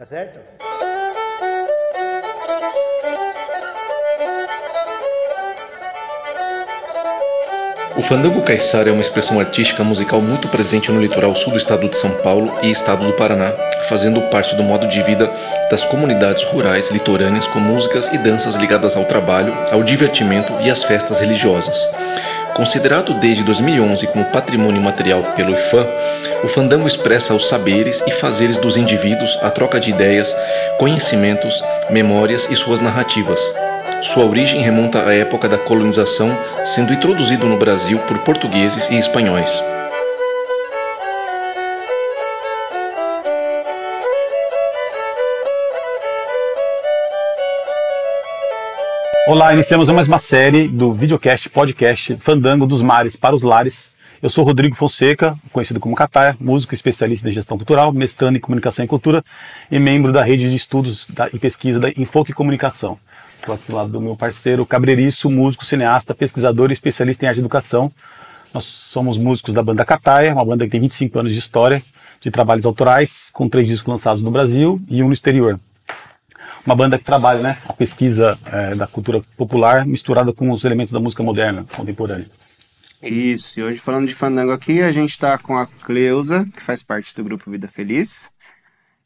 Tá certo? O fandango caiçara é uma expressão artística musical muito presente no litoral sul do estado de São Paulo e estado do Paraná, fazendo parte do modo de vida das comunidades rurais litorâneas com músicas e danças ligadas ao trabalho, ao divertimento e às festas religiosas. Considerado desde 2011 como patrimônio material pelo IPHAN, o fandango expressa os saberes e fazeres dos indivíduos, a troca de ideias, conhecimentos, memórias e suas narrativas. Sua origem remonta à época da colonização, sendo introduzido no Brasil por portugueses e espanhóis. Olá, iniciamos mais uma série do videocast, podcast Fandango dos Mares para os Lares. Eu sou Rodrigo Fonseca, conhecido como Cataia, músico especialista em gestão cultural, mestrando em comunicação e cultura e membro da rede de estudos e pesquisa da Enfoque Comunicação. Estou aqui do lado do meu parceiro Cabreiriço, músico, cineasta, pesquisador e especialista em arte e educação. Nós somos músicos da banda Cataia, uma banda que tem 25 anos de história, de trabalhos autorais, com 3 discos lançados no Brasil e 1 no exterior. Uma banda que trabalha, né, a pesquisa da cultura popular misturada com os elementos da música moderna, contemporânea. Isso, e hoje falando de fandango aqui, a gente está com a Cleusa, que faz parte do grupo Vida Feliz,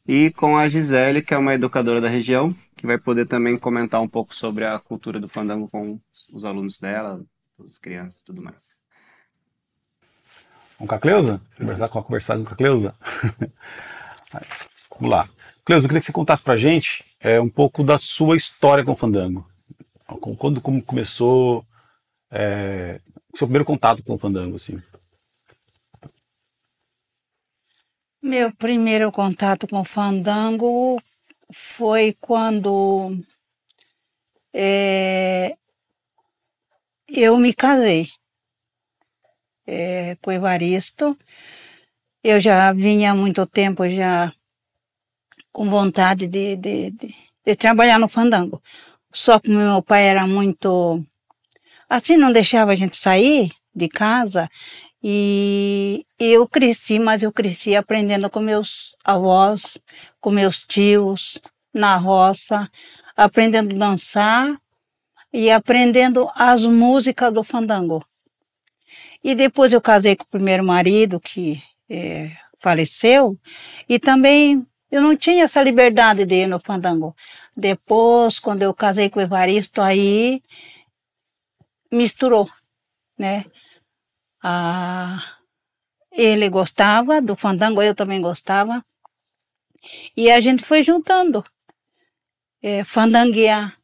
e com a Gisele, que é uma educadora da região, que vai poder também comentar um pouco sobre a cultura do fandango com os alunos dela, as crianças e tudo mais. Vamos com a Cleusa? Conversar com a Cleusa? Vamos lá. Cleusa, eu queria que você contasse pra gente um pouco da sua história com o fandango. Como começou o seu primeiro contato com o fandango, assim? Meu primeiro contato com o fandango foi quando eu me casei com o Evaristo. Eu já vinha há muito tempo já com vontade de trabalhar no fandango. Só que meu pai era muito... assim, não deixava a gente sair de casa. E eu cresci, mas eu cresci aprendendo com meus avós, com meus tios, na roça, aprendendo a dançar e aprendendo as músicas do fandango. E depois eu casei com o primeiro marido, que faleceu, e também eu não tinha essa liberdade de ir no fandango. Depois, quando eu casei com o Evaristo, aí misturou, né? Ele gostava do fandango, eu também gostava. E a gente foi juntando, fandanguear.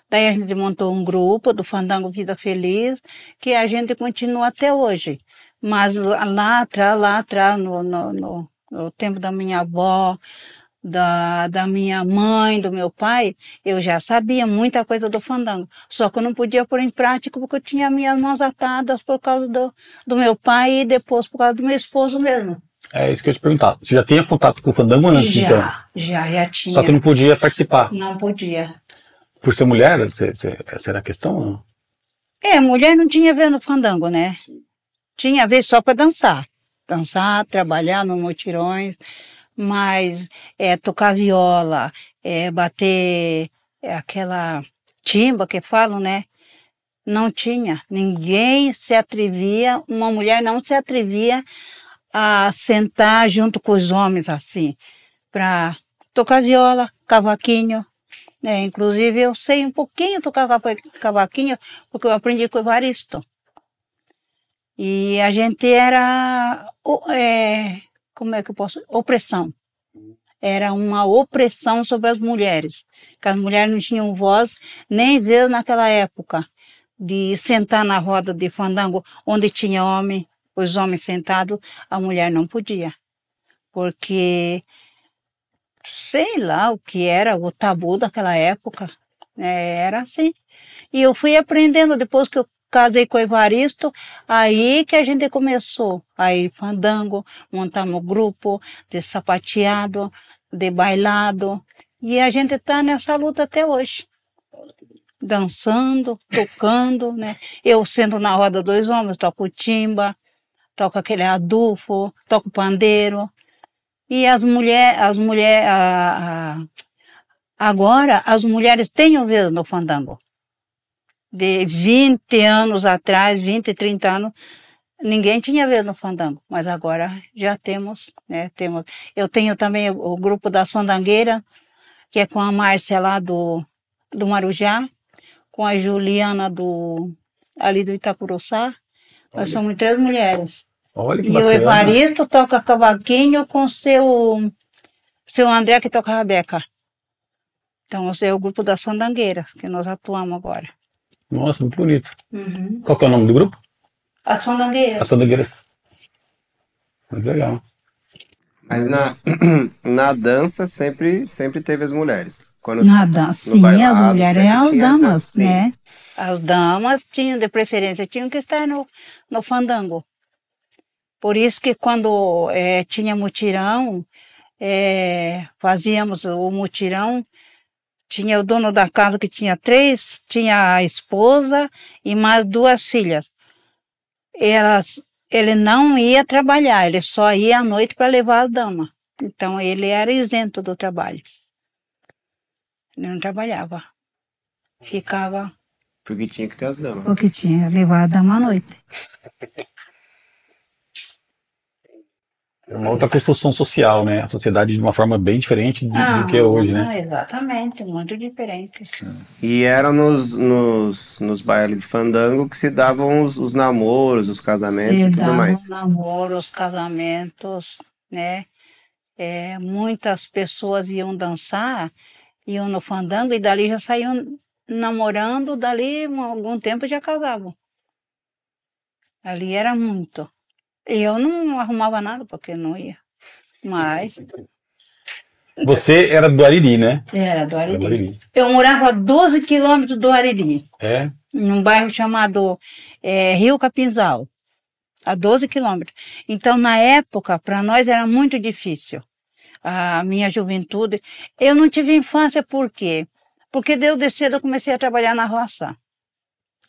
Daí a gente montou um grupo do Fandango Vida Feliz, que a gente continua até hoje. Mas lá atrás, no tempo da minha avó, da minha mãe, do meu pai, eu já sabia muita coisa do fandango. Só que eu não podia pôr em prática porque eu tinha minhas mãos atadas por causa do meu pai e depois por causa do meu esposo mesmo. É isso que eu ia te perguntar. Você já tinha contato com o fandango antes? Já tinha. Só que não podia participar? Não podia. Por ser mulher, essa era a questão ou não? Mulher não tinha vez no fandango, né? Tinha vez só para dançar. Dançar, trabalhar nos mutirões. Mas tocar viola, bater aquela timba que falam, né? Não tinha. Ninguém se atrevia, uma mulher não se atrevia a sentar junto com os homens assim, para tocar viola, cavaquinho. Inclusive eu sei um pouquinho tocar cavaquinho, porque eu aprendi com o Evaristo. E a gente era... como é que eu posso... opressão. Era uma opressão sobre as mulheres. Que as mulheres não tinham voz, nem vez naquela época, de sentar na roda de fandango, onde tinha homem, os homens sentados, a mulher não podia. Porque, sei lá o que era o tabu daquela época, era assim. E eu fui aprendendo, depois que eu casei com o Evaristo, aí que a gente começou a ir fandango, montamos grupo de sapateado, de bailado, e a gente está nessa luta até hoje. Dançando, tocando, né? Eu sento na roda dos homens, toco timba, toco aquele adufo, toco pandeiro, E agora as mulheres têm o vez no fandango. De 20 anos atrás, 20, 30 anos, ninguém tinha vez no fandango, mas agora já temos, né? Eu tenho também o grupo das fandangueiras, que é com a Márcia lá do Marujá, com a Juliana ali do Itacuruçá. Nós somos 3 mulheres. Olha que E bacana. o Evaristo toca cavaquinho com seu André, que toca rabeca. Então, esse é o grupo das fandangueiras, que nós atuamos agora. Nossa, muito bonito. Uhum. Qual que é o nome do grupo? As fandangueiras. As Fandangueiras. Muito legal. Mas na dança sempre teve as mulheres. Na dança, sim, bailado, as mulheres sempre eram as tinha damas, danças, sim. né? As damas tinham, de preferência, tinham que estar no fandango. Por isso que quando tinha mutirão, fazíamos o mutirão, tinha o dono da casa que tinha 3, tinha a esposa e mais 2 filhas. Ele não ia trabalhar, ele só ia à noite para levar as damas. Então ele era isento do trabalho. Ele não trabalhava. Ficava. Porque tinha que ter as damas. Porque tinha que levar a dama à noite. É uma outra construção social, né? A sociedade de uma forma bem diferente do que é hoje, né? Exatamente, muito diferente. E eram nos bailes de fandango que se davam os namoros, os casamentos e tudo mais. Os namoros, os casamentos, né? Muitas pessoas iam dançar, iam no fandango e dali já saíam namorando, dali algum tempo já casavam. Ali era muito. E eu não arrumava nada porque não ia. Mas Você era do Ariri, né? era do Era do Ariri. Ariri. Eu morava a 12 quilômetros do Ariri, É? num bairro chamado Rio Capinzal, a 12 quilômetros. Então, na época, para nós era muito difícil. A minha juventude. Eu não tive infância por quê? Porque desde cedo eu comecei a trabalhar na roça.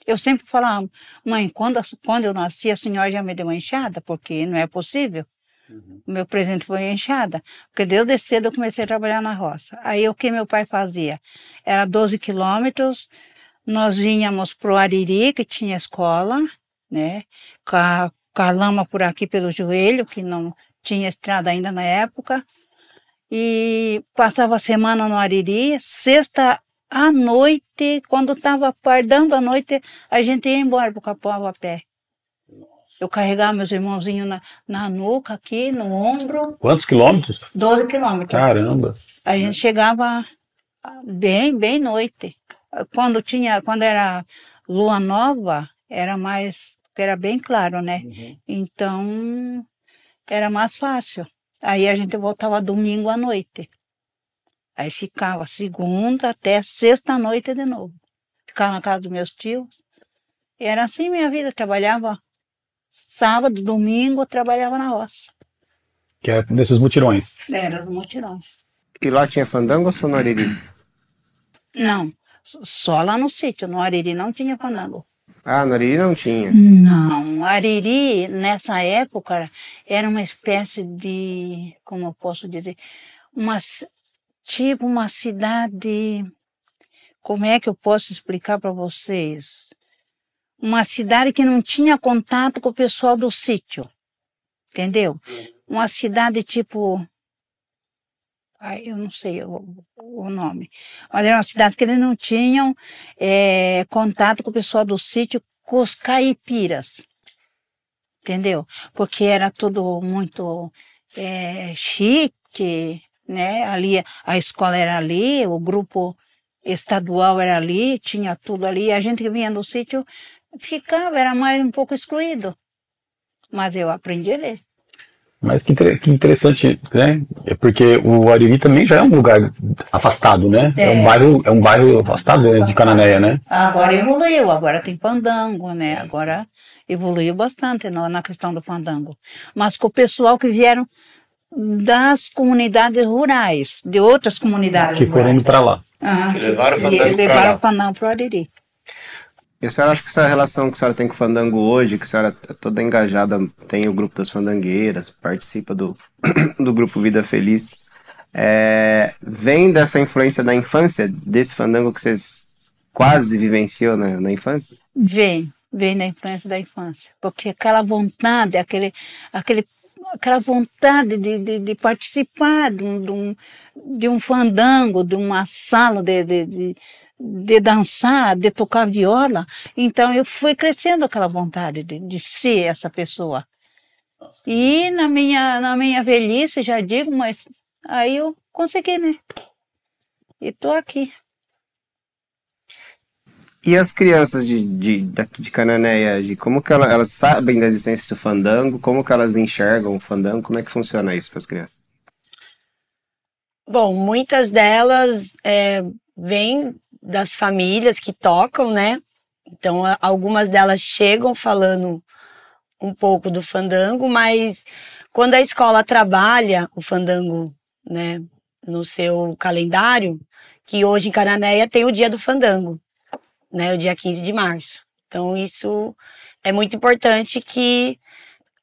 Eu sempre falava, mãe, quando eu nasci, a senhora já me deu uma enxada, porque não é possível. O meu presente foi a enxada, porque desde cedo eu comecei a trabalhar na roça. Aí o que meu pai fazia? Era 12 quilômetros, nós vinhamos pro Ariri, que tinha escola, né? Com a lama por aqui pelo joelho, que não tinha estrada ainda na época. E passava a semana no Ariri, sexta à noite, quando estava pardando a noite, a gente ia embora para o Capoava a pé. Eu carregava meus irmãozinhos na nuca, aqui, no ombro. Quantos quilômetros? 12 quilômetros. Caramba! A gente chegava bem noite. Quando era lua nova, era bem claro, né? Então, era mais fácil. Aí a gente voltava domingo à noite. Aí ficava segunda até sexta à noite de novo. Ficava na casa dos meus tios. E era assim minha vida. Trabalhava sábado, domingo, trabalhava na roça. Que era nesses mutirões. Era os mutirões. E lá tinha fandango ou só no Ariri? Não, só lá no sítio. No Ariri não tinha fandango. Ah, no Ariri não tinha. Não, Ariri, nessa época, era uma espécie de, como eu posso dizer, tipo uma cidade, como é que eu posso explicar para vocês? Uma cidade que não tinha contato com o pessoal do sítio, entendeu? Uma cidade tipo, eu não sei o nome, mas era uma cidade que eles não tinham contato com o pessoal do sítio, com os caipiras, entendeu? Porque era tudo muito chique, né? Ali, a escola era ali, o grupo estadual era ali, tinha tudo ali, e a gente que vinha do sítio era mais um pouco excluído. Mas eu aprendi a ler. Mas que interessante, né? É porque o Ariri também já é um lugar afastado, né? É um bairro afastado, né, de Cananéia, né? Agora evoluiu, agora tem fandango, né? Agora evoluiu bastante na questão do fandango. Mas com o pessoal que vieram das comunidades rurais, de outras comunidades que foram para lá. Que levaram o fandango para lá. Fandango para o Ariri. E a senhora acha que essa relação que a senhora tem com o fandango hoje, que a senhora é toda engajada, tem o grupo das fandangueiras, participa do, do grupo Vida Feliz, vem dessa influência da infância, desse fandango que vocês quase vivenciou na infância? Vem da influência da infância. Porque aquela vontade, aquela vontade de participar de um fandango, de uma sala de dançar, de tocar viola. Então eu fui crescendo aquela vontade de ser essa pessoa. E na minha velhice, já digo, mas aí eu consegui, né? E tô aqui. E as crianças de Cananéia, como que elas sabem da existência do fandango? Como que elas enxergam o fandango? Como é que funciona isso para as crianças? Bom, muitas delas vêm das famílias que tocam, né? Então, algumas delas chegam falando um pouco do fandango, mas quando a escola trabalha o fandango, né, no seu calendário, que hoje em Cananéia tem o dia do fandango, né, o dia 15 de março. Então, isso é muito importante, que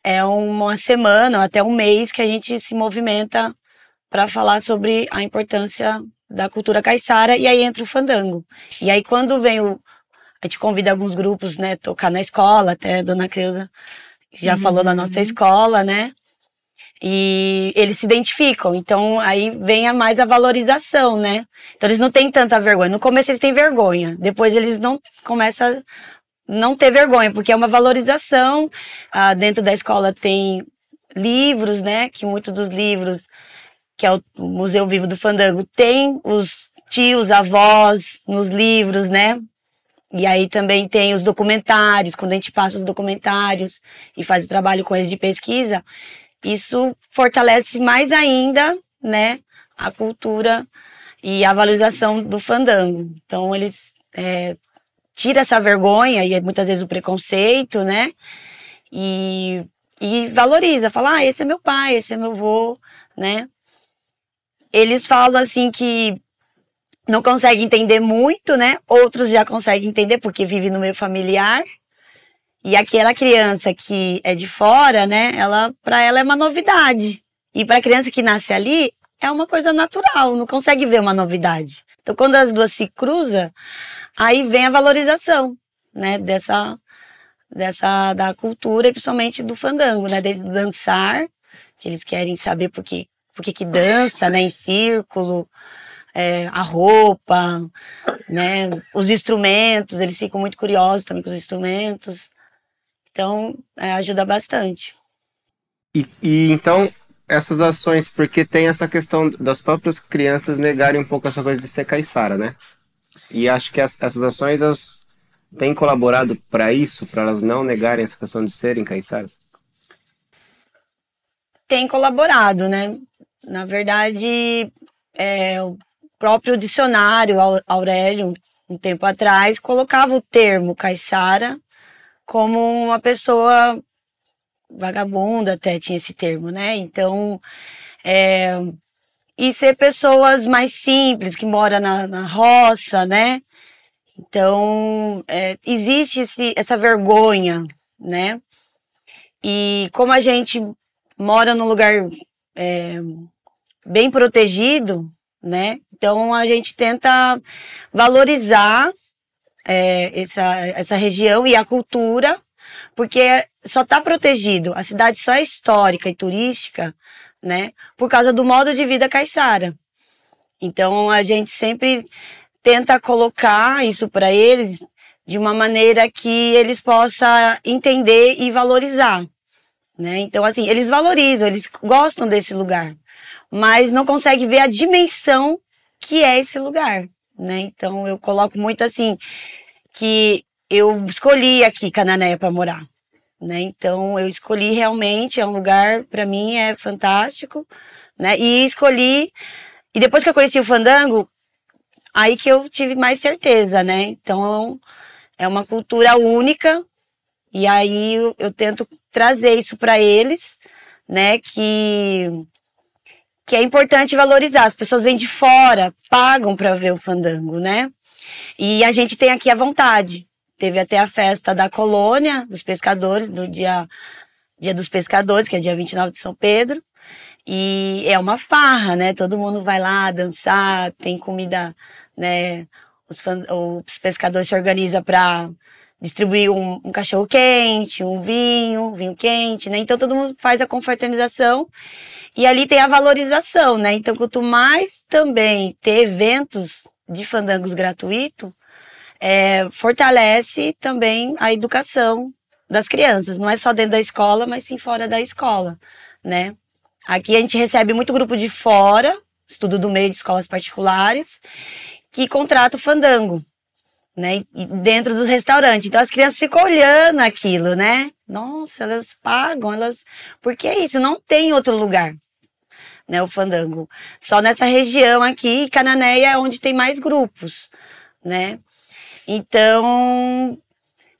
é uma semana, até um mês, que a gente se movimenta para falar sobre a importância da cultura caiçara, e aí entra o fandango. E aí, quando vem a gente convida alguns grupos, né, tocar na escola, até a dona Creuza já falou na nossa escola, né, e eles se identificam, então aí vem mais a valorização, né? Então eles não têm tanta vergonha. No começo eles têm vergonha, depois eles não começam a não ter vergonha, porque é uma valorização. Dentro da escola tem livros, né? Que muitos dos livros, que é o Museu Vivo do Fandango, tem os tios, avós nos livros, né? E aí também tem os documentários, quando a gente passa os documentários e faz o trabalho com eles de pesquisa, isso fortalece mais ainda, né, a cultura e a valorização do fandango. Então eles tiram essa vergonha e muitas vezes o preconceito, né, e valoriza, fala, esse é meu pai, esse é meu avô, né. Eles falam assim que não conseguem entender muito, né, outros já conseguem entender porque vivem no meio familiar. E aquela criança que é de fora, né, para ela é uma novidade. E para a criança que nasce ali, é uma coisa natural, não consegue ver uma novidade. Então, quando as duas se cruzam, aí vem a valorização, né, da cultura e principalmente do fandango, né, desde dançar, que eles querem saber por que dança, né, em círculo, a roupa, né, os instrumentos, eles ficam muito curiosos também com os instrumentos. Então, ajuda bastante. E então, essas ações, porque tem essa questão das próprias crianças negarem um pouco essa coisa de ser caiçara, né? E acho que essas ações, elas têm colaborado para isso, para elas não negarem essa questão de serem caiçaras? Tem colaborado, né? Na verdade, o próprio dicionário Aurélio, um tempo atrás, colocava o termo caiçara como uma pessoa vagabunda, até tinha esse termo, né? Então, e ser pessoas mais simples, que moram na roça, né? Então, existe essa vergonha, né? E como a gente mora num lugar bem protegido, né? Então, a gente tenta valorizar essa região e a cultura, porque só está protegido, a cidade só é histórica e turística, né, por causa do modo de vida caiçara. Então a gente sempre tenta colocar isso para eles de uma maneira que eles possam entender e valorizar, né? Então assim, eles valorizam, eles gostam desse lugar, mas não conseguem ver a dimensão que é esse lugar, né? Então eu coloco muito assim, que eu escolhi aqui Cananéia para morar, né? Então eu escolhi realmente, é um lugar, para mim é fantástico, né? E escolhi, e depois que eu conheci o fandango, aí que eu tive mais certeza, né? Então é uma cultura única, e aí eu tento trazer isso para eles, né? Que é importante valorizar. As pessoas vêm de fora, pagam para ver o fandango, né? E a gente tem aqui a vontade, Teve até a festa da colônia dos pescadores, do dia dos pescadores, que é dia 29 de São Pedro. E é uma farra, né? Todo mundo vai lá dançar, tem comida, né? Os pescadores se organizam para distribuir um cachorro quente, um vinho quente, né? Então todo mundo faz a confraternização e ali tem a valorização, né? Então quanto mais também ter eventos de fandangos gratuito, fortalece também a educação das crianças. Não é só dentro da escola, mas sim fora da escola, né? Aqui a gente recebe muito grupo de fora, estudo do meio de escolas particulares, que contrata o fandango, né? E dentro dos restaurantes. Então as crianças ficam olhando aquilo, né? Nossa, elas pagam, porque é isso, não tem outro lugar, né? O fandango. Só nessa região aqui, Cananéia, é onde tem mais grupos, né? Então,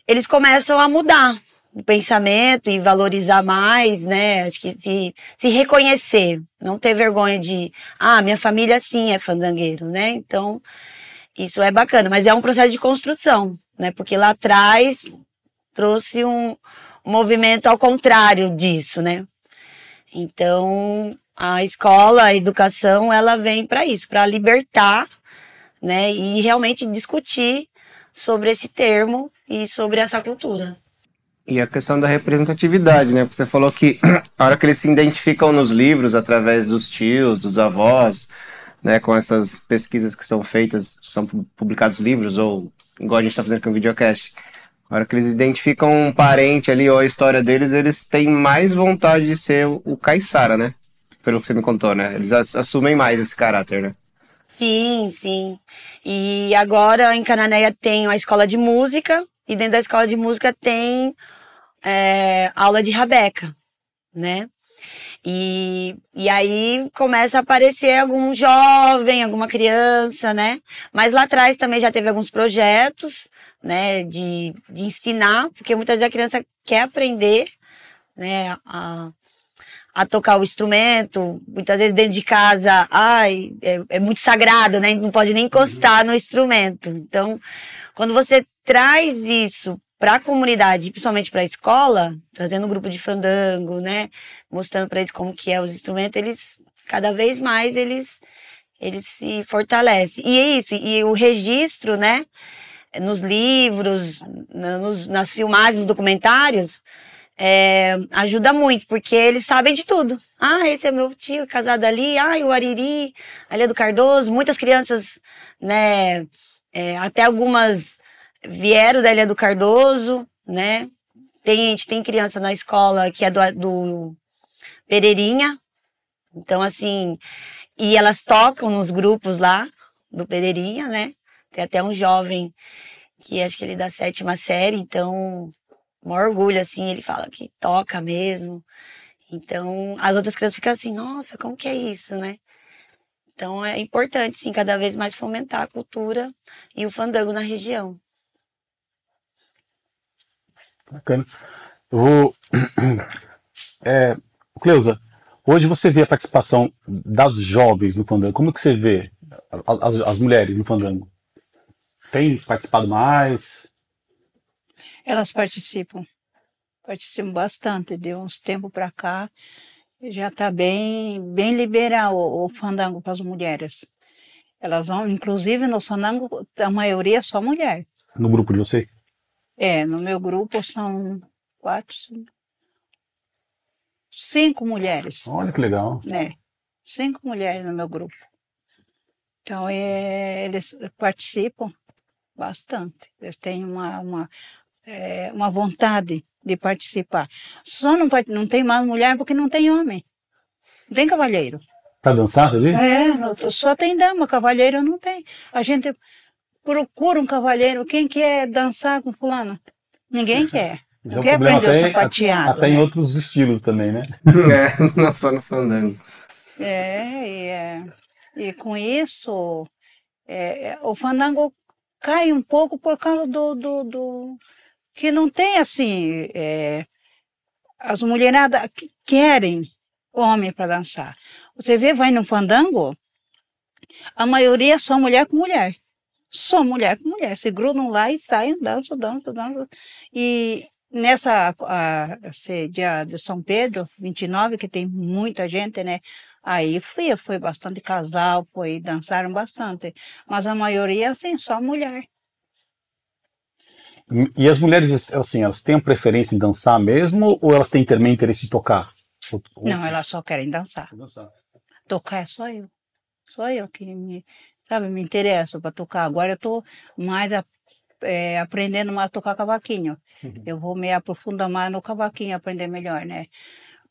eles começam a mudar o pensamento e valorizar mais, né? Acho que se reconhecer, não ter vergonha de, minha família sim é fandangueiro, né? Então, isso é bacana, mas é um processo de construção, né? Porque lá atrás trouxe um movimento ao contrário disso, né? Então, a escola, a educação, ela vem para isso, para libertar, né? E realmente discutir sobre esse termo e sobre essa cultura. E a questão da representatividade, né? Porque você falou que a hora que eles se identificam nos livros, através dos tios, dos avós, né? Com essas pesquisas que são feitas, são publicados livros, ou igual a gente está fazendo com o videocast. A hora que eles identificam um parente ali, ou a história deles, eles têm mais vontade de ser o caiçara, né? Pelo que você me contou, né? Eles assumem mais esse caráter, né? Sim, sim. E agora em Cananéia tem a escola de música, e dentro da escola de música tem aula de rabeca, né? E aí começa a aparecer algum jovem, alguma criança, né? Mas lá atrás também já teve alguns projetos, né? De ensinar, porque muitas vezes a criança quer aprender, né? A tocar o instrumento, muitas vezes dentro de casa, é muito sagrado, né? Não pode nem encostar no instrumento. Então, quando você traz isso para a comunidade, principalmente para a escola, trazendo um grupo de fandango, né? Mostrando para eles como que é os instrumentos, eles, cada vez mais, eles se fortalecem. E é isso, e o registro, né? Nos livros, nas filmagens, nos documentários, ajuda muito, porque eles sabem de tudo. Esse é meu tio casado ali, o Ariri, ali é do Cardoso. Muitas crianças, né, até algumas vieram da Ilha do Cardoso, né? A gente tem criança na escola que é do Pereirinha, então assim, e elas tocam nos grupos lá do Pereirinha, né? Tem até um jovem que acho que ele é da 7ª série, então um orgulho, assim, ele fala que toca mesmo. Então, as outras crianças ficam assim, nossa, como que é isso, né? Então, é importante, sim, cada vez mais fomentar a cultura e o fandango na região. Bacana. Eu vou... Cleusa, hoje você vê a participação das jovens no fandango. Como que você vê as mulheres no fandango? Tem participado mais? Elas participam bastante, de uns tempos para cá, já está bem liberal o fandango para as mulheres. Elas vão, inclusive no fandango, a maioria é só mulher. No grupo de vocês? No meu grupo são 5 mulheres. Olha que legal. 5 mulheres no meu grupo. Então, eles participam bastante. Eles têm uma vontade de participar. Só não tem mais mulher porque não tem homem. Não tem cavalheiro. Pra dançar, você diz? Só tem dama, cavalheiro não tem. A gente procura um cavalheiro. Quem quer dançar com fulano? Ninguém quer. Isso Ninguém aprendeu sapateado. Até em outros estilos também, né? Não só no fandango. E com isso, o fandango cai um pouco por causa do que não tem assim, as mulheradas querem homem para dançar. Você vê, vai no fandango, a maioria é só mulher com mulher. Só mulher com mulher, se grudam lá e saem, dançam, dançam, dançam. E esse dia de São Pedro, 29, que tem muita gente, né? Aí foi bastante casal, dançaram bastante. Mas a maioria, assim, só mulher. E as mulheres, assim, elas têm a preferência em dançar mesmo ou elas têm também interesse em tocar? Não, elas só querem dançar. Dançar. Tocar é só eu. Só eu que me interesso para tocar. Agora eu tô mais aprendendo mais a tocar cavaquinho. Eu vou me aprofundar mais no cavaquinho, aprender melhor, né?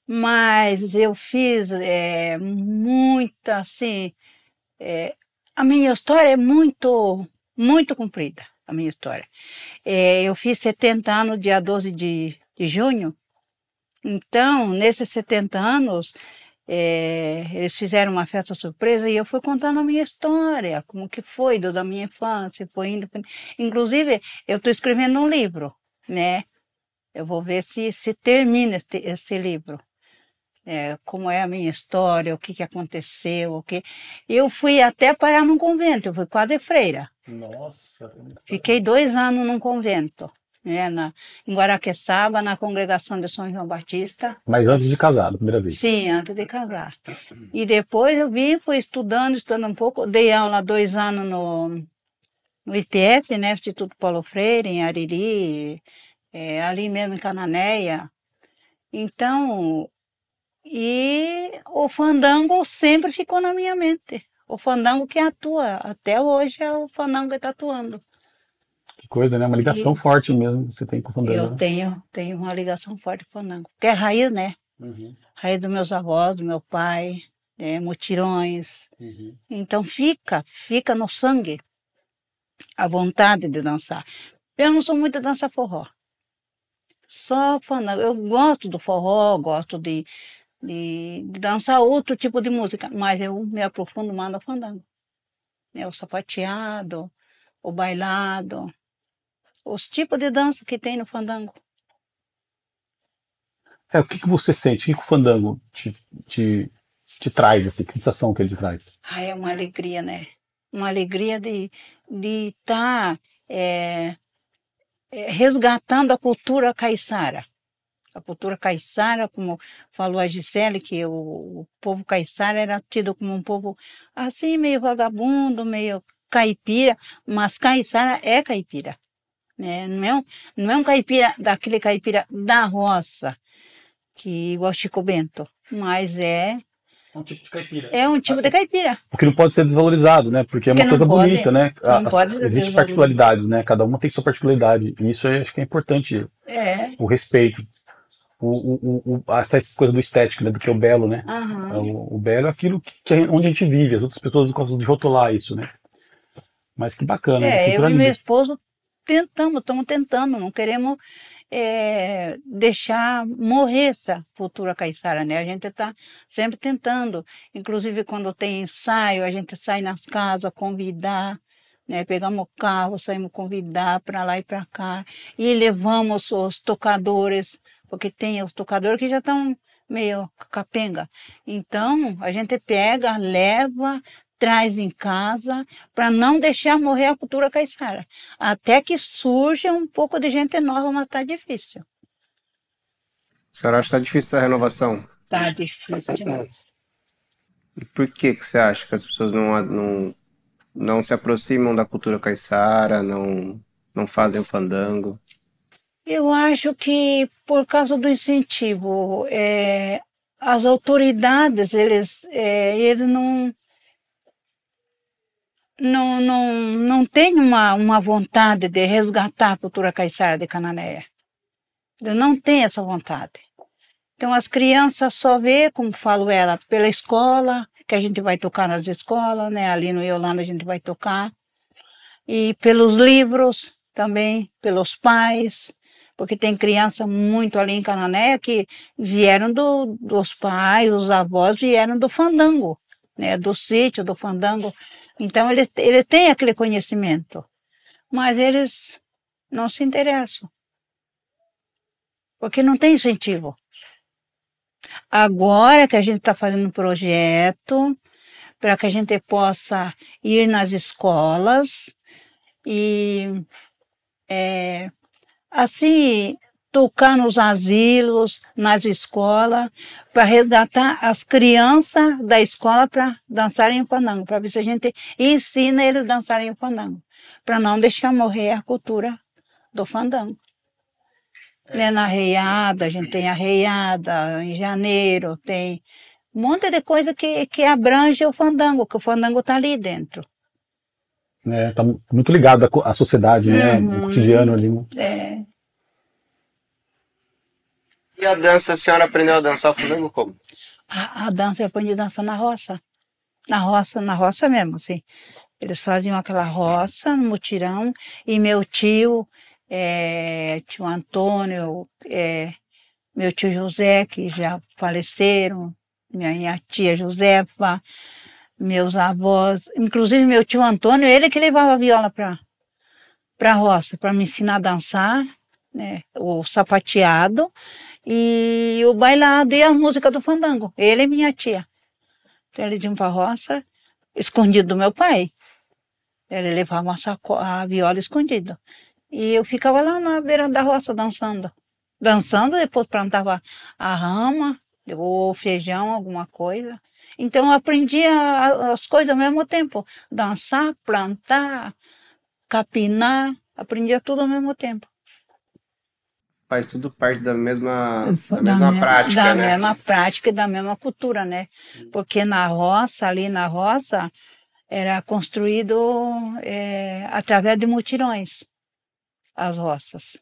Mas eu fiz muita, assim, a minha história é muito, muito comprida, a minha história. Eu fiz 70 anos dia 12 de junho, então, nesses 70 anos, eles fizeram uma festa surpresa e eu fui contando a minha história, como que foi da minha infância, foi indo. Inclusive, eu estou escrevendo um livro, né? Eu vou ver se termina esse livro. Como é a minha história, o que aconteceu, o que... Eu fui até parar num convento, eu fui quase freira. Nossa. Fiquei 2 anos num convento, né, em Guaraqueçaba, na congregação de São João Batista. Mas antes de casar, da primeira vez? Sim, antes de casar. E depois eu vim, fui estudando um pouco, dei aula 2 anos no IPF, né, Instituto Paulo Freire, em Ariri, ali mesmo em Cananéia. Então, e o fandango sempre ficou na minha mente. O fandango que atua, até hoje é o fandango que está atuando. Que coisa, né? Uma ligação forte mesmo que você tem com o fandango. Eu tenho uma ligação forte com o fandango, porque é raiz, né? Raiz dos meus avós, do meu pai, mutirões. Então fica no sangue a vontade de dançar. Eu não sou muito de dançar forró. Só fandango. Eu gosto do forró, gosto de dançar outro tipo de música, mas eu me aprofundo mais no fandango. O sapateado, o bailado, os tipos de dança que tem no fandango. O que você sente? O que o fandango te traz, assim? Que sensação que ele te traz? É uma alegria, né? Uma alegria de estar resgatando a cultura caiçara. A cultura caiçara, como falou a Gisele, que o povo caiçara era tido como um povo assim, meio vagabundo, meio caipira, mas caiçara é caipira. Né? Não é um caipira, daquele caipira da roça, que igual Chico Bento, mas é um tipo de caipira. É um tipo de caipira. O que não pode ser desvalorizado, né? Porque é uma coisa bonita, né? Existem particularidades, né? Cada uma tem sua particularidade. E isso acho que é importante. O respeito. Essa coisa do estético, né? Do que é o belo, né? O belo é aquilo onde a gente vive. As outras pessoas gostam de rotular isso, né? Mas que bacana. Eu e meu esposo estamos tentando, não queremos deixar morrer essa cultura caiçara, né? A gente está sempre tentando, inclusive quando tem ensaio, a gente sai nas casas convidar, né? Pegamos o carro, saímos convidar para lá e para cá e levamos os tocadores, porque tem os tocadores que já estão meio capenga. Então a gente pega, leva, traz em casa para não deixar morrer a cultura caiçara. Até que surja um pouco de gente nova, mas está difícil. A senhora acha que está difícil essa renovação? Está difícil demais. E por que você acha que as pessoas não se aproximam da cultura caiçara, não fazem o fandango? Eu acho que por causa do incentivo, as autoridades, eles não tem uma vontade de resgatar a cultura caiçara de Cananéia. Eles não têm essa vontade. Então as crianças só vê, como falo ela, pela escola, que a gente vai tocar nas escolas, né? Ali no Yolanda a gente vai tocar. E pelos livros também, pelos pais, porque tem criança muito ali em Cananéia que vieram dos pais, os avós vieram do fandango, né? Do sítio, do fandango. Então, eles têm aquele conhecimento, mas eles não se interessam, porque não tem incentivo. Agora que a gente está fazendo um projeto para que a gente possa ir nas escolas, E assim, tocar nos asilos, nas escolas, para resgatar as crianças da escola para dançarem o fandango, para ver se a gente ensina eles a dançarem o fandango, para não deixar morrer a cultura do fandango. Né, na arraiada, a gente tem arraiada, em janeiro, tem um monte de coisa que abrange o fandango, que o fandango está ali dentro. Tá muito ligado à sociedade, né? O cotidiano ali. Né? É. E a dança, a senhora aprendeu a dançar o fandango como? A dança eu aprendi a dançar na roça. Na roça mesmo, assim. Eles faziam aquela roça no mutirão, e meu tio, tio Antônio, meu tio José, que já faleceram, minha tia Josefa, meus avós, inclusive meu tio Antônio, ele que levava a viola para a roça, para me ensinar a dançar, né, o sapateado e o bailado e a música do fandango, ele e minha tia. Então eles iam para a roça, escondido do meu pai. Ele levava a viola escondida. E eu ficava lá na beira da roça dançando. Dançando, depois plantava a rama, ou feijão, alguma coisa. Então eu aprendia as coisas ao mesmo tempo. Dançar, plantar, capinar, aprendia tudo ao mesmo tempo. Faz tudo parte da mesma prática, da né? Da mesma prática e da mesma cultura, né? Porque ali na roça, era construído através de mutirões, as roças.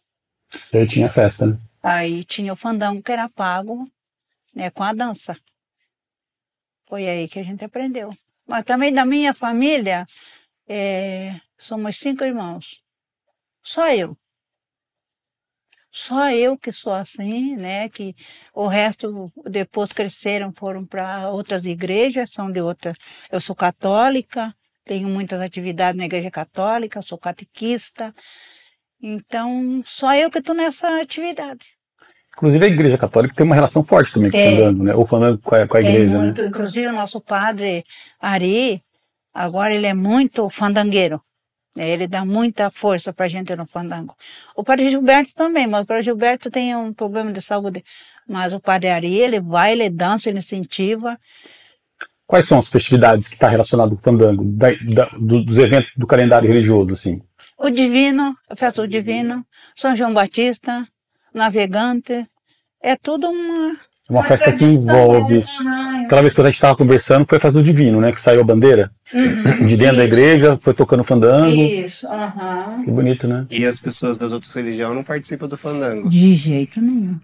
E aí tinha festa, né? Aí tinha o fandango que era pago, né, com a dança. Foi aí que a gente aprendeu. Mas também da minha família, somos 5 irmãos. Só eu. Só eu que sou assim, né? Que o resto depois cresceram, foram para outras igrejas, são de outras. Eu sou católica, tenho muitas atividades na igreja católica, sou catequista. Então, só eu que estou nessa atividade. Inclusive a igreja católica tem uma relação forte também com o fandango, né? O fandango com a igreja, muito, né? Inclusive o nosso padre Ari, agora ele é muito fandangueiro. Ele dá muita força para a gente no fandango. O padre Gilberto também, mas o padre Gilberto tem um problema de saúde. Mas o padre Ari, ele vai, ele dança, ele incentiva. Quais são as festividades que estão relacionadas com o fandango, dos eventos do calendário religioso, assim? O Divino, a festa do Divino, São João Batista, Navegante, é tudo uma festa que envolve isso. Aquela vez que a gente estava conversando, foi a festa do Divino, né? Que saiu a bandeira de dentro da igreja, foi tocando fandango. Isso, Que bonito, né? E as pessoas das outras religiões não participam do fandango. De jeito nenhum.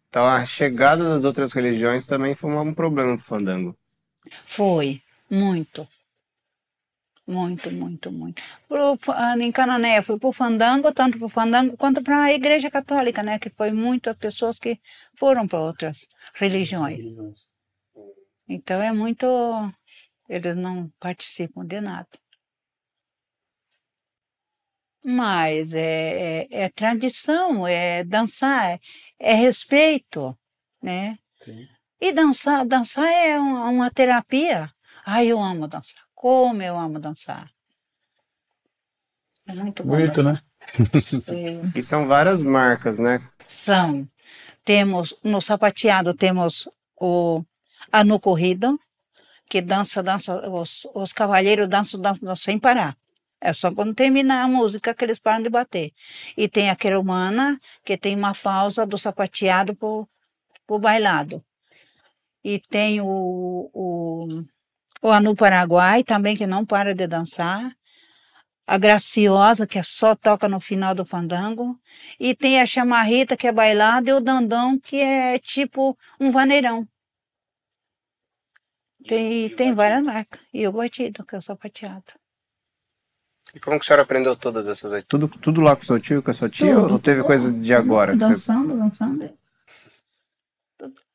Então a chegada das outras religiões também foi um problema pro fandango. Foi, muito. Muito. Em Canané foi pro fandango, tanto pro fandango quanto para a igreja católica, né? Que foi muitas pessoas que foram para outras religiões. Então é muito... Eles não participam de nada. Mas é tradição, é dançar, é respeito, né? Sim. E dançar é uma terapia. Ai, eu amo dançar. Como eu amo dançar. É muito bom Bonito, dançar. né? E são várias marcas, né? São. Temos, no sapateado, temos a no corrido, que dança, os cavalheiros dançam sem parar. É só quando terminar a música que eles param de bater. E tem a queromana, que tem uma pausa do sapateado pro bailado. E tem o Anu Paraguai também, que não para de dançar. A Graciosa, que só toca no final do fandango. E tem a Chamarrita, que é bailado, e o Dandão, que é tipo um vaneirão. Tem várias marcas. E o batido, que é o sapateado. E como que a senhora aprendeu todas essas aí? Tudo lá com o seu tio, com a sua tia? Ou teve coisa de agora? Dançando.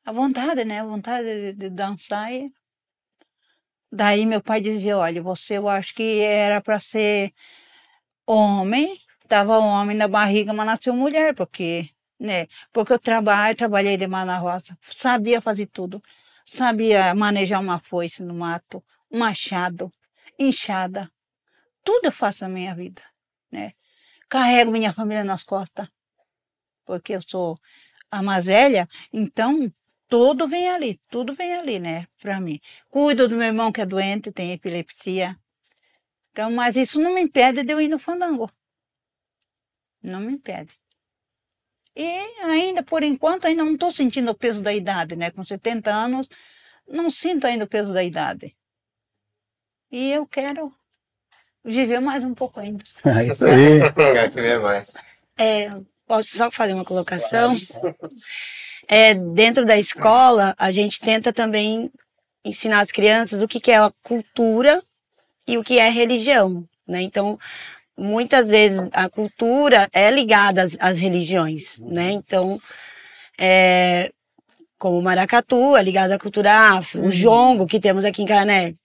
A vontade, né? A vontade de dançar. E... Daí meu pai dizia, olha, eu acho que era para ser homem, estava homem na barriga, mas nasceu mulher, porque eu trabalhei demais na roça, sabia fazer tudo, sabia manejar uma foice no mato, um machado, enxada, tudo eu faço na minha vida. né? Carrego minha família nas costas, porque eu sou a mais velha, então tudo vem ali, né, para mim. Cuido do meu irmão que é doente, tem epilepsia. Então, mas isso não me impede de eu ir no fandango. Não me impede. E ainda, por enquanto, ainda não estou sentindo o peso da idade, né? Com 70 anos, não sinto ainda o peso da idade. E eu quero viver mais um pouco ainda. É isso aí. Quero ver mais. Posso só fazer uma colocação? Dentro da escola, a gente tenta também ensinar as crianças o que é a cultura e o que é religião, né? Então, muitas vezes a cultura é ligada às religiões, né? Então, como o maracatu é ligado à cultura afro, o jongo que temos aqui em Cané,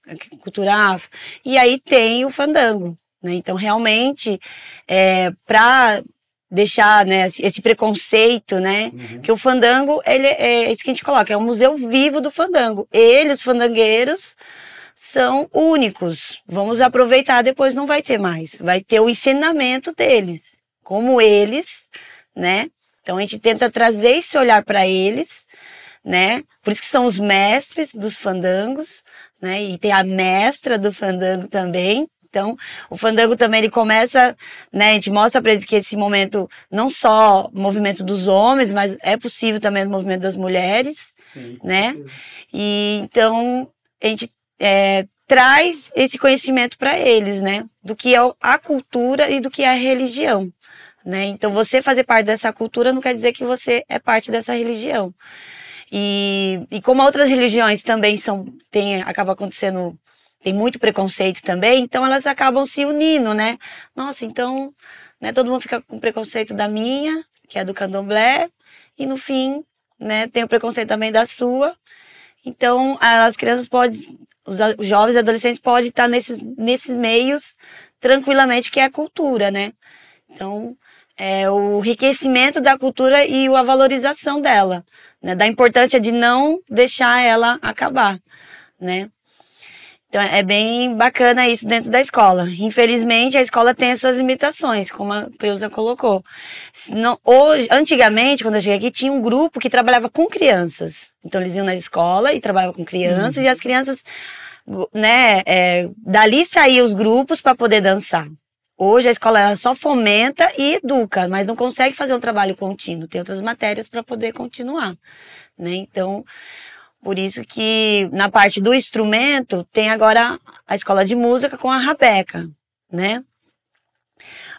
cultura afro, e aí tem o fandango, né? Então, realmente, para deixar, né, esse preconceito, né? Que o fandango, ele é isso que a gente coloca, é um museu vivo do fandango. Eles, os fandangueiros, são únicos. Vamos aproveitar, depois não vai ter mais. Vai ter o ensinamento deles, como eles, né? Então a gente tenta trazer esse olhar para eles, né? Por isso que são os mestres dos fandangos, né? E tem a mestra do fandango também. Então, o fandango também, ele começa, né, a gente mostra para eles que esse momento, não só movimento dos homens, mas é possível também o movimento das mulheres, né? E então, a gente traz esse conhecimento para eles, né? Do que é a cultura e do que é a religião, né? Então, você fazer parte dessa cultura não quer dizer que você é parte dessa religião. E como outras religiões também acaba acontecendo... Tem muito preconceito também, então elas acabam se unindo, né? Nossa, então, né, todo mundo fica com preconceito da minha, que é do candomblé, e no fim, né, tem o preconceito também da sua. Então, as crianças os jovens e adolescentes podem estar nesses meios tranquilamente, que é a cultura, né? Então, o enriquecimento da cultura e a valorização dela, né? Da importância de não deixar ela acabar, né? Então, é bem bacana isso dentro da escola. Infelizmente, a escola tem as suas limitações, como a Cleusa colocou. Antigamente, quando eu cheguei aqui, tinha um grupo que trabalhava com crianças. Então, eles iam na escola e trabalhavam com crianças, e as crianças, né, dali saíam os grupos para poder dançar. Hoje, a escola ela só fomenta e educa, mas não consegue fazer um trabalho contínuo. Tem outras matérias para poder continuar, né? Então... Por isso que na parte do instrumento tem agora a escola de música com a rabeca, né?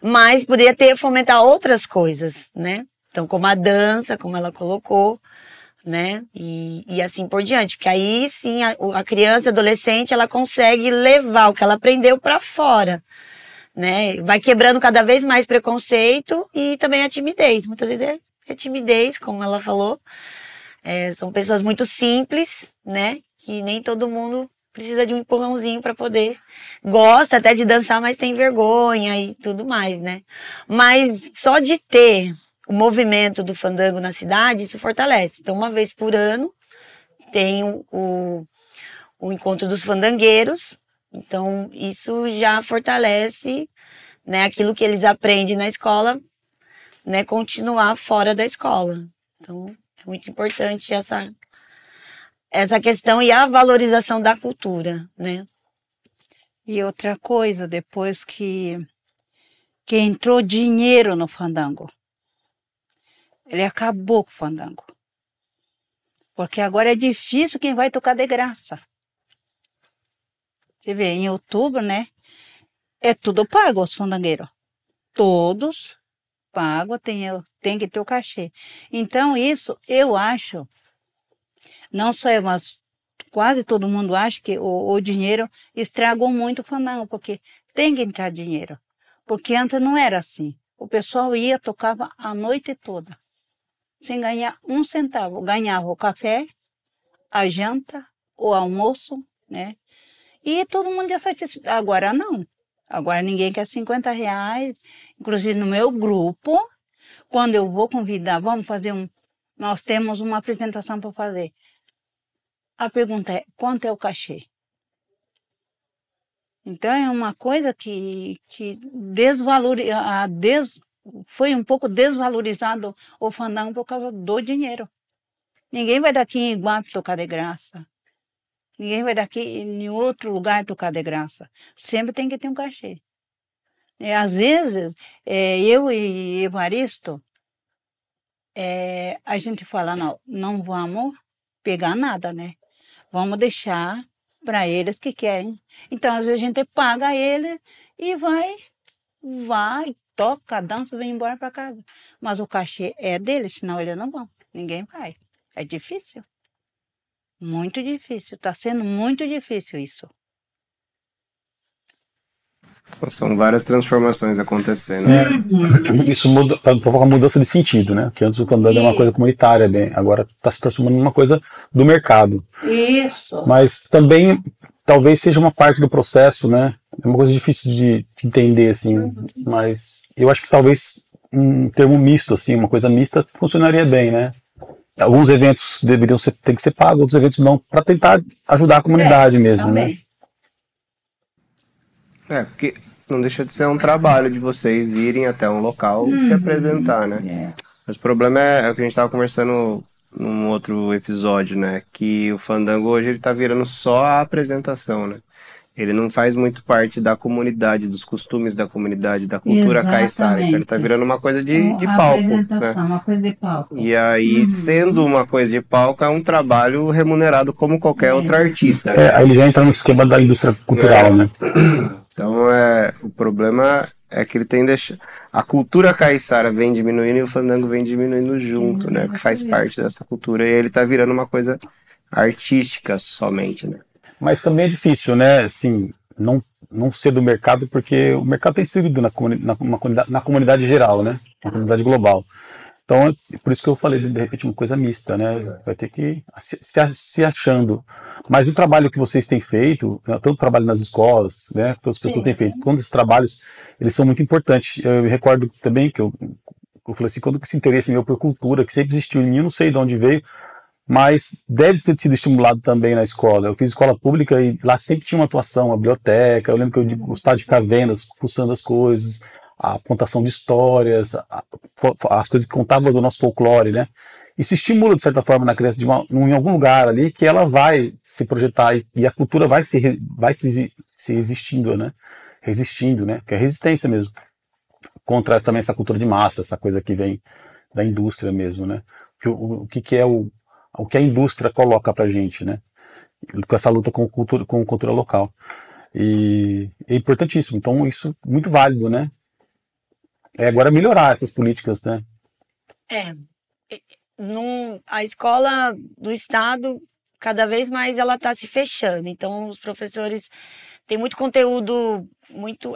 Mas poderia fomentar outras coisas, né? Então, como a dança, como ela colocou, né? E assim por diante. Porque aí sim a criança, a adolescente, ela consegue levar o que ela aprendeu para fora, né? Vai quebrando cada vez mais preconceito e também a timidez. Muitas vezes é timidez, como ela falou. São pessoas muito simples, né? Que nem todo mundo precisa de um empurrãozinho para poder. Gosta até de dançar, mas tem vergonha e tudo mais, né? Mas só de ter o movimento do fandango na cidade, isso fortalece. Então, uma vez por ano, tem o encontro dos fandangueiros. Então, isso já fortalece, né, aquilo que eles aprendem na escola, né, continuar fora da escola. Então... É muito importante essa questão e a valorização da cultura, né? E outra coisa, depois que entrou dinheiro no fandango, ele acabou com o fandango. Porque agora é difícil quem vai tocar de graça. Você vê, em outubro, né? É tudo pago, os fandangueiros. Todos pagam, tem que ter o cachê. Então, isso, eu acho, não só eu, mas quase todo mundo acha que o dinheiro estragou muito o fandango, porque tem que entrar dinheiro. Porque antes não era assim. O pessoal ia, tocava a noite toda, sem ganhar um centavo. Ganhava o café, a janta, o almoço, né? E todo mundo ia satisfeito. Agora não. Agora ninguém quer R$50. Inclusive no meu grupo, quando eu vou convidar, vamos fazer nós temos uma apresentação para fazer. A pergunta é, quanto é o cachê? Então é uma coisa que foi um pouco desvalorizado o fandango por causa do dinheiro. Ninguém vai daqui em Iguape tocar de graça. Ninguém vai daqui em outro lugar tocar de graça. Sempre tem que ter um cachê. Às vezes, eu e Evaristo, a gente fala, não vamos pegar nada, né? Vamos deixar para eles que querem. Então, às vezes, a gente paga eles e vai, toca, dança, vem embora para casa. Mas o cachê é deles, senão eles não vão. Ninguém vai. É difícil. Muito difícil. Está sendo muito difícil isso. São várias transformações acontecendo. Isso provoca mudança de sentido, né? Porque antes o fandango era uma coisa comunitária, agora está se transformando numa coisa do mercado. Isso. Mas também talvez seja uma parte do processo, né? É uma coisa difícil de entender, assim. Mas eu acho que talvez um termo misto, assim, uma coisa mista funcionaria bem, né? Alguns eventos ter que ser pagos, outros eventos não, para tentar ajudar a comunidade mesmo, também. né? Porque não deixa de ser um trabalho de vocês irem até um local e se apresentar, né? Mas o problema é o que a gente estava conversando num outro episódio, né? Que o fandango hoje ele tá virando só a apresentação, né? Ele não faz muito parte da comunidade, dos costumes da comunidade, da cultura caiçara. Então ele tá virando uma coisa de palco, né? Uma coisa de palco. E aí, sendo uma coisa de palco, é um trabalho remunerado como qualquer outro artista, né? Aí ele já entra no esquema da indústria cultural, né? Então, o problema é que ele tem deixado... A cultura caiçara vem diminuindo e o fandango vem diminuindo junto, né? Porque faz parte dessa cultura e ele tá virando uma coisa artística somente, né? Mas também é difícil, né? Assim, não ser do mercado, porque o mercado tem inserido na comunidade geral, né? Na comunidade global. Então, é por isso que eu falei, de repente, uma coisa mista, né? Vai ter que ir se achando. Mas o trabalho que vocês têm feito, tanto o trabalho nas escolas, né? Todas as pessoas têm feito, todos esses trabalhos, eles são muito importantes. Eu me recordo também que eu falei assim, quando esse interesse meu por cultura, que sempre existiu em mim, eu não sei de onde veio, mas deve ter sido estimulado também na escola. Eu fiz escola pública e lá sempre tinha uma atuação, uma biblioteca. Eu lembro que eu gostava de ficar vendo, fuçando as coisas, a contação de histórias, as coisas que contavam do nosso folclore, né? Isso estimula, de certa forma, na criança, em algum lugar ali, que ela vai se projetar e a cultura vai se existindo, né? Resistindo, né? Que é resistência mesmo. Contra também essa cultura de massa, essa coisa que vem da indústria mesmo, né? O que é o que a indústria coloca pra gente, né? Com essa luta com cultura local. E é importantíssimo. Então, isso é muito válido, né? Agora melhorar essas políticas, né? A escola do estado, cada vez mais ela está se fechando. Então, os professores têm muito conteúdo,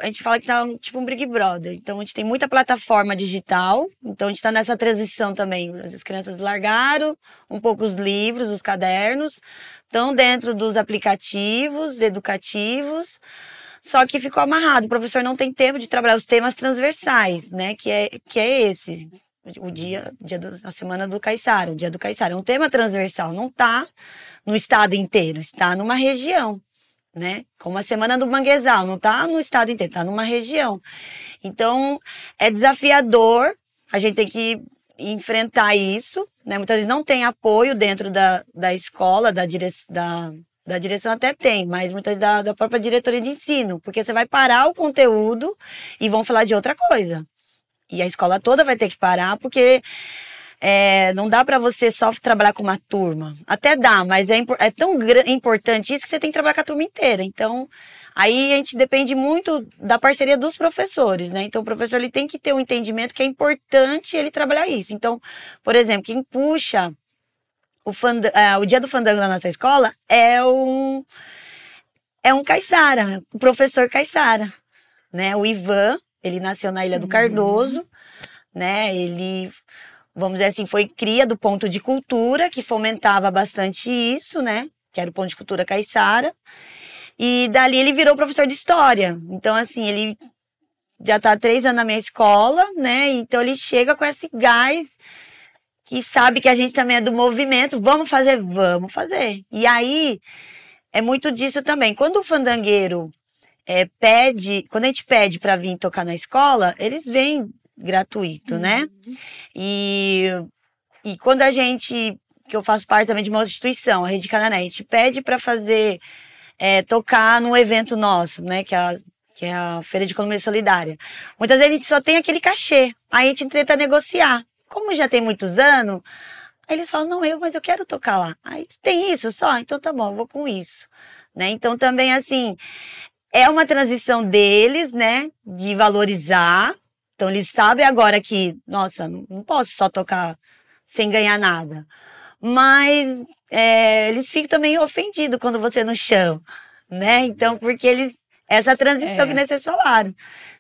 a gente fala que tá tipo um Big Brother. Então, a gente tem muita plataforma digital. Então, a gente está nessa transição também. As crianças largaram um pouco os livros, os cadernos, estão dentro dos aplicativos educativos. Só que ficou amarrado. O professor não tem tempo de trabalhar os temas transversais, né? Que é esse. A semana do caiçara, o dia do caiçara. É um tema transversal, não está no estado inteiro, está numa região, né? Como a semana do manguezal, não está no estado inteiro, está numa região. Então, é desafiador, a gente tem que enfrentar isso, né? Muitas vezes não tem apoio dentro da escola, da direção até tem, mas muitas vezes da própria diretoria de ensino, porque você vai parar o conteúdo e vão falar de outra coisa. E a escola toda vai ter que parar, porque não dá para você só trabalhar com uma turma. Até dá, mas é tão importante isso que você tem que trabalhar com a turma inteira. Então, aí a gente depende muito da parceria dos professores, né? Então, o professor ele tem que ter um entendimento que é importante ele trabalhar isso. Então, por exemplo, quem puxa o dia do fandango na nossa escola é um caiçara, o professor caiçara, né? O Ivan, ele nasceu na Ilha do Cardoso, né? Ele, vamos dizer assim, foi cria do ponto de cultura, que fomentava bastante isso, né? Que era o ponto de cultura caiçara. E dali ele virou professor de história. Então, assim, ele já está há 3 anos na minha escola, né? Então, ele chega com esse gás que sabe que a gente também é do movimento. Vamos fazer, vamos fazer. E aí, é muito disso também. Quando o fandangueiro, quando a gente pede para vir tocar na escola, eles vêm gratuito, né? E quando que eu faço parte também de uma instituição, a Rede Canané, a gente pede para fazer, tocar num evento nosso, né? Que é a Feira de Economia Solidária. Muitas vezes a gente só tem aquele cachê, aí a gente tenta negociar. Como já tem muitos anos, aí eles falam, não, mas eu quero tocar lá. Aí tem isso só? Então tá bom, eu vou com isso. Né? Então também, assim, é uma transição deles, né? De valorizar. Então eles sabem agora que, nossa, não posso só tocar sem ganhar nada. Mas eles ficam também ofendidos quando você não chama, né? Então, porque essa transição que vocês falaram,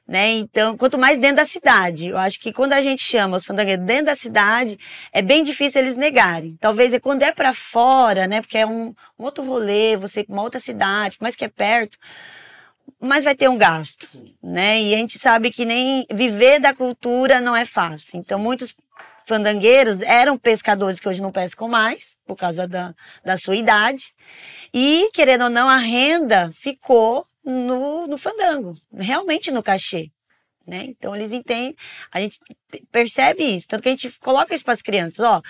né? Então, quanto mais dentro da cidade, eu acho que quando a gente chama os fandangueiros dentro da cidade, é bem difícil eles negarem. Talvez quando é para fora, né? Porque é um outro rolê, você ir para uma outra cidade, mas que é perto, mas vai ter um gasto, né? E a gente sabe que nem viver da cultura não é fácil. Então, muitos fandangueiros eram pescadores que hoje não pescam mais, por causa da sua idade. E, querendo ou não, a renda ficou no fandango, realmente no cachê. Né? Então, eles entendem, a gente percebe isso. Tanto que a gente coloca isso para as crianças. Ó,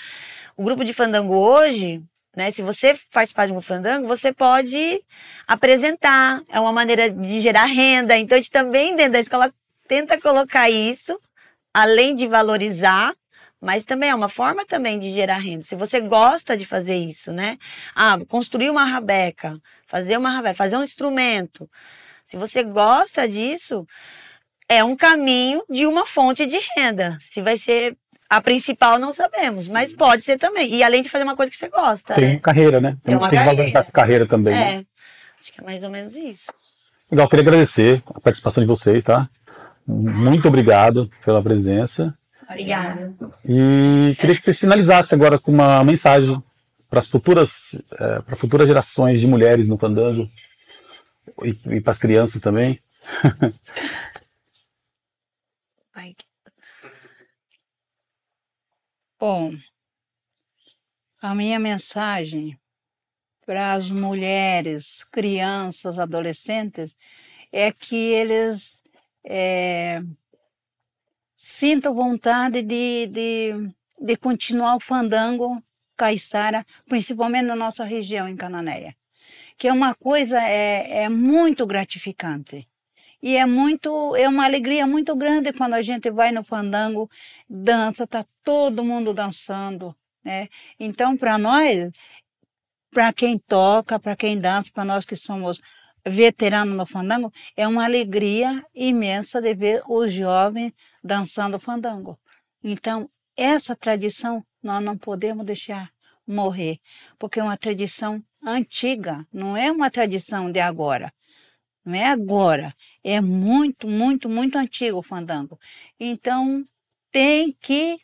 o grupo de fandango hoje, né, se você faz parte de um fandango, você pode apresentar. É uma maneira de gerar renda. Então, a gente também, dentro da escola, tenta colocar isso, além de valorizar, mas também é uma forma também de gerar renda. Se você gosta de fazer isso, né? Construir uma rabeca, fazer um instrumento. Se você gosta disso, é um caminho de uma fonte de renda. Se vai ser a principal, não sabemos, mas pode ser também. E além de fazer uma coisa que você gosta. Tem carreira, né? Tem que valorizar essa carreira também. Né? Acho que é mais ou menos isso. Legal, queria agradecer a participação de vocês, tá? Muito obrigado pela presença. Obrigada. E queria que vocês finalizassem agora com uma mensagem para as futuras gerações de mulheres no fandango e para as crianças também. Bom, a minha mensagem para as mulheres, crianças, adolescentes é que eles sintam vontade de continuar o fandango caiçara, principalmente na nossa região, em Cananéia. Que é uma coisa muito gratificante. E é uma alegria muito grande quando a gente vai no fandango, dança, tá todo mundo dançando, né? Então, para nós, para quem toca, para quem dança, para nós que somos veteranos no fandango, é uma alegria imensa de ver os jovens dançando fandango. Então, essa tradição nós não podemos deixar morrer, porque é uma tradição antiga, não é uma tradição de agora. Não é agora, é muito, muito, muito antigo o fandango. Então, tem que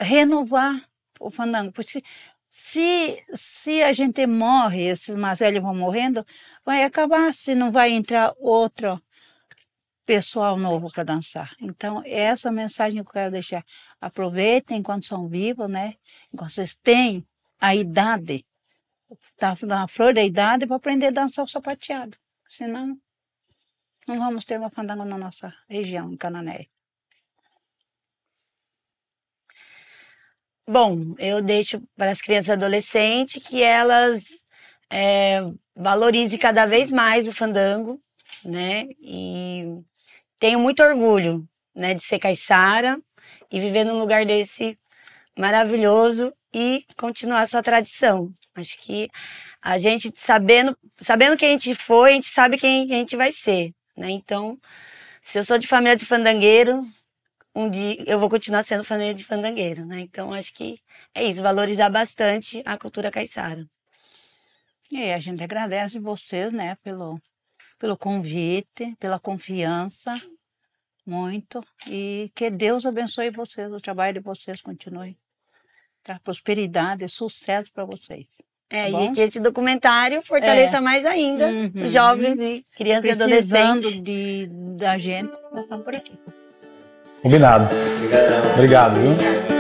renovar o fandango. Porque se a gente morre, esses mais velhos vão morrendo, vai acabar, se não vai entrar outro pessoal novo para dançar. Então, essa mensagem que eu quero deixar. Aproveitem enquanto são vivos, né? Enquanto vocês têm a idade, tá na flor da idade, para aprender a dançar o sapateado. Senão, não vamos ter uma fandango na nossa região, em Cananéia. Bom, eu deixo para as crianças e adolescentes que elas valorizem cada vez mais o fandango, né? E tenho muito orgulho, né, de ser caiçara e viver num lugar desse maravilhoso e continuar a sua tradição. Acho que a gente, sabendo quem a gente foi, a gente sabe quem a gente vai ser, né? Então, se eu sou de família de fandangueiro, um dia eu vou continuar sendo família de fandangueiro, né? Então, acho que é isso, valorizar bastante a cultura caiçara. E a gente agradece vocês, né, pelo convite, pela confiança, muito. E que Deus abençoe vocês, o trabalho de vocês continue. Tá? Prosperidade, sucesso para vocês. Tá E que esse documentário fortaleça mais ainda os jovens e crianças e adolescentes. Precisando da gente, nós estamos por aqui. Combinado. Obrigado, viu?